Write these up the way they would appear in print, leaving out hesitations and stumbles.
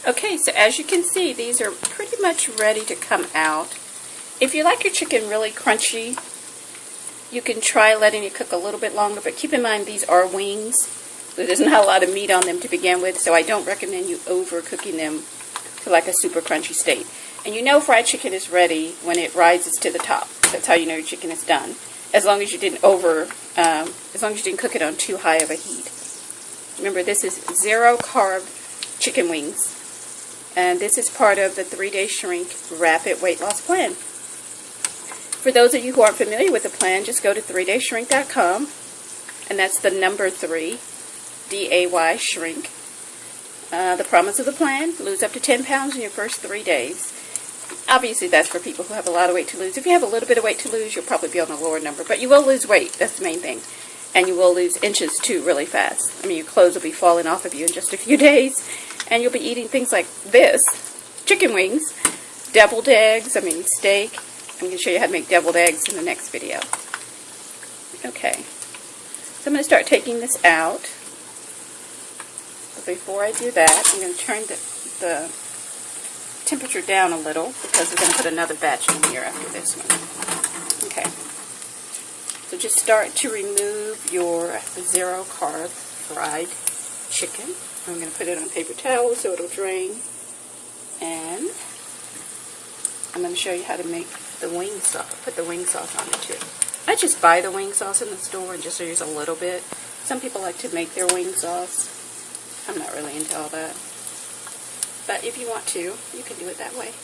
Okay, so as you can see, these are pretty much ready to come out. If you like your chicken really crunchy, you can try letting it cook a little bit longer, but keep in mind these are wings, so there's not a lot of meat on them to begin with, so I don't recommend you overcooking them to like a super crunchy state. And you know fried chicken is ready when it rises to the top. That's how you know your chicken is done. As long as you didn't cook it on too high of a heat. Remember, this is 0 carb chicken wings. And this is part of the 3-Day Shrink Rapid Weight Loss Plan. For those of you who aren't familiar with the plan, just go to 3dayshrink.com, and that's the number 3, D-A-Y, shrink. The promise of the plan, lose up to 10 pounds in your first 3 days. Obviously, that's for people who have a lot of weight to lose. If you have a little bit of weight to lose, you'll probably be on a lower number, but you will lose weight. That's the main thing. And you will lose inches, too, really fast. I mean, your clothes will be falling off of you in just a few days. And you'll be eating things like this, chicken wings, deviled eggs, steak. I'm going to show you how to make deviled eggs in the next video. Okay, so I'm going to start taking this out. But before I do that, I'm going to turn the temperature down a little because we're going to put another batch in here after this one. Okay, so just start to remove your 0 carb fried chicken. I'm going to put it on paper towel so it'll drain. And I'm going to show you how to make the wing sauce. Put the wing sauce on it too. I just buy the wing sauce in the store and just use a little bit. Some people like to make their wing sauce. I'm not really into all that. But if you want to, you can do it that way.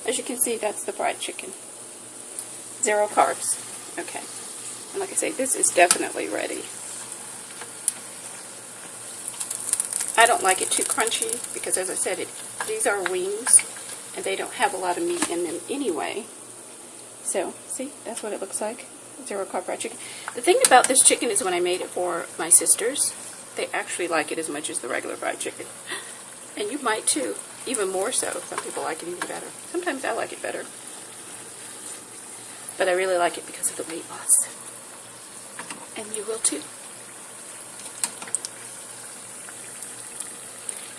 As you can see, that's the fried chicken. 0 carbs. Okay. And like I say, this is definitely ready. I don't like it too crunchy because, as I said, these are wings and they don't have a lot of meat in them anyway. So, see, that's what it looks like. 0 carb fried chicken. The thing about this chicken is when I made it for my sisters, they actually like it as much as the regular fried chicken. And you might too, even more so. Some people like it even better. Sometimes I like it better. But I really like it because of the weight loss. And you will too.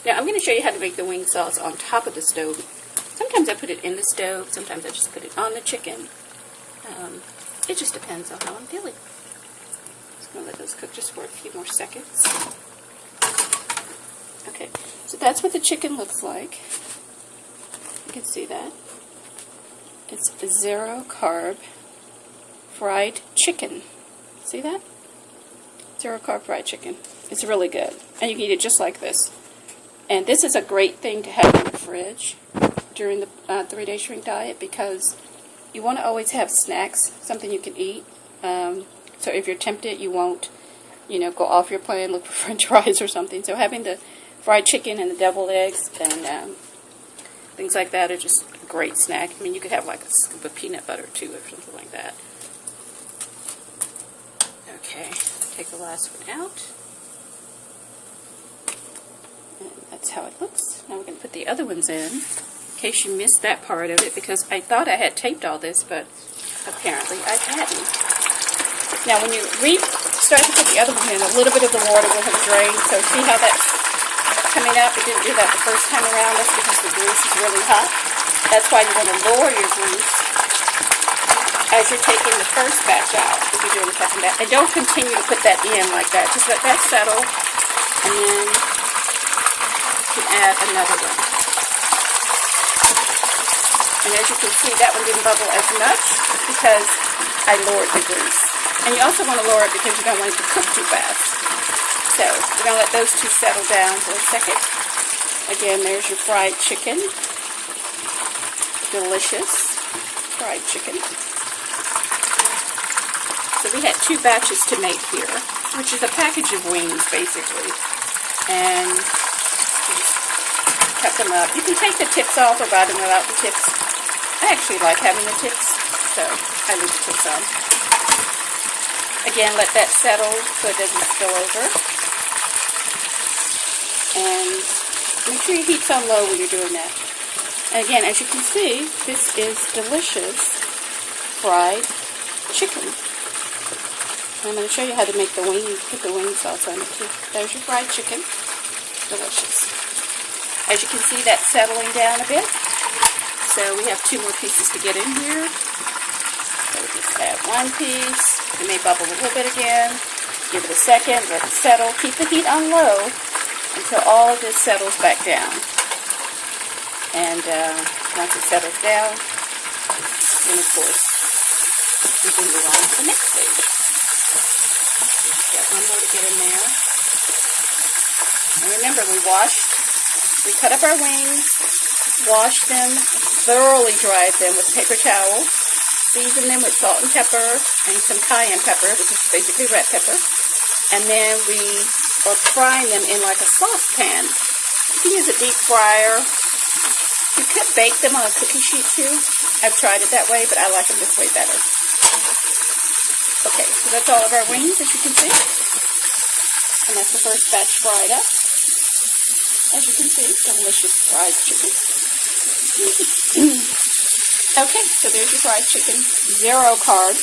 Now I'm going to show you how to make the wing sauce on top of the stove. Sometimes I put it in the stove, sometimes I just put it on the chicken. It just depends on how I'm feeling. Just going to let those cook just for a few more seconds. Okay, so that's what the chicken looks like. You can see that. It's 0 carb fried chicken. See that? 0 carb fried chicken. It's really good. And you can eat it just like this. And this is a great thing to have in the fridge during the 3-Day Shrink diet because you want to always have snacks, something you can eat. So if you're tempted, you won't, go off your plan, look for French fries or something. So having the fried chicken and the deviled eggs and things like that are just a great snack. I mean, you could have like a scoop of peanut butter too or something like that. Okay, take the last one out. And that's how it looks. Now we're going to put the other ones in case you missed that part of it because I thought I had taped all this, but apparently I hadn't. Now when you start to put the other one in, a little bit of the water will have drained, so see how that's coming up? It didn't do that the first time around. That's because the grease is really hot. That's why you want to lower your grease as you're taking the first batch out if you're doing the second batch. And don't continue to put that in like that. Just let that settle, and then you can add another one. And as you can see, that one didn't bubble as much because I lowered the grease. And you also want to lower it because you don't want it to cook too fast. So we're going to let those two settle down for a second. Again, there's your fried chicken. Delicious fried chicken. So we had 2 batches to make here, which is a package of wings, basically. And just cut them up. You can take the tips off or buy them without the tips. I actually like having the tips, so I leave the tips on. Again, let that settle so it doesn't spill over. And make sure your heat's on low when you're doing that. And again, as you can see, this is delicious fried chicken. I'm going to show you how to make the wing, put the wing sauce on it too. There's your fried chicken. Delicious. As you can see, that's settling down a bit. So we have 2 more pieces to get in here. So just add 1 piece. It may bubble a little bit again. Give it a second, let it settle. Keep the heat on low until all of this settles back down. And once it settles down, then of course we can move on to the next stage. Got 1 more to get in there. And remember, we cut up our wings, washed them, thoroughly dried them with paper towel, seasoned them with salt and pepper and some cayenne pepper, which is basically red pepper. And then we are frying them in like a saucepan. You can use a deep fryer. You could bake them on a cookie sheet too. I've tried it that way, but I like them this way better. Okay, so that's all of our wings, as you can see. And that's the first batch fried up. As you can see, delicious fried chicken. Okay, so there's your fried chicken. 0 carbs.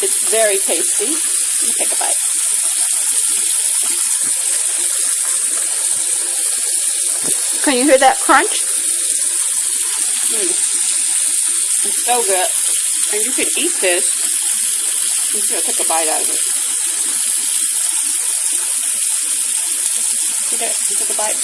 It's very tasty. Let me take a bite. Can you hear that crunch? It's so good. And you can eat this. I'm just going to take a bite out of it. See that? You took a bite.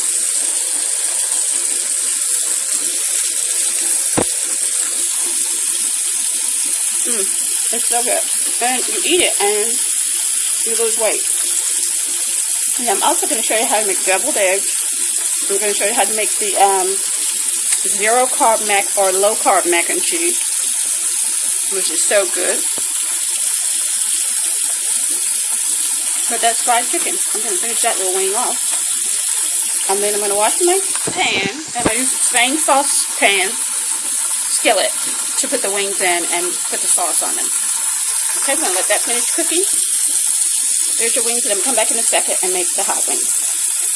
It's so good. And you eat it and you lose weight. And I'm also going to show you how to make deviled eggs. I'm going to show you how to make the 0 carb mac or low carb mac and cheese, which is so good. But that's fried chicken. I'm going to finish that little wing off. And then I'm going to wash my pan, and I use the same saucepan skillet to put the wings in and put the sauce on them. Okay, I'm going to let that finish cooking. There's your wings, and I'm going to come back in a second and make the hot wings.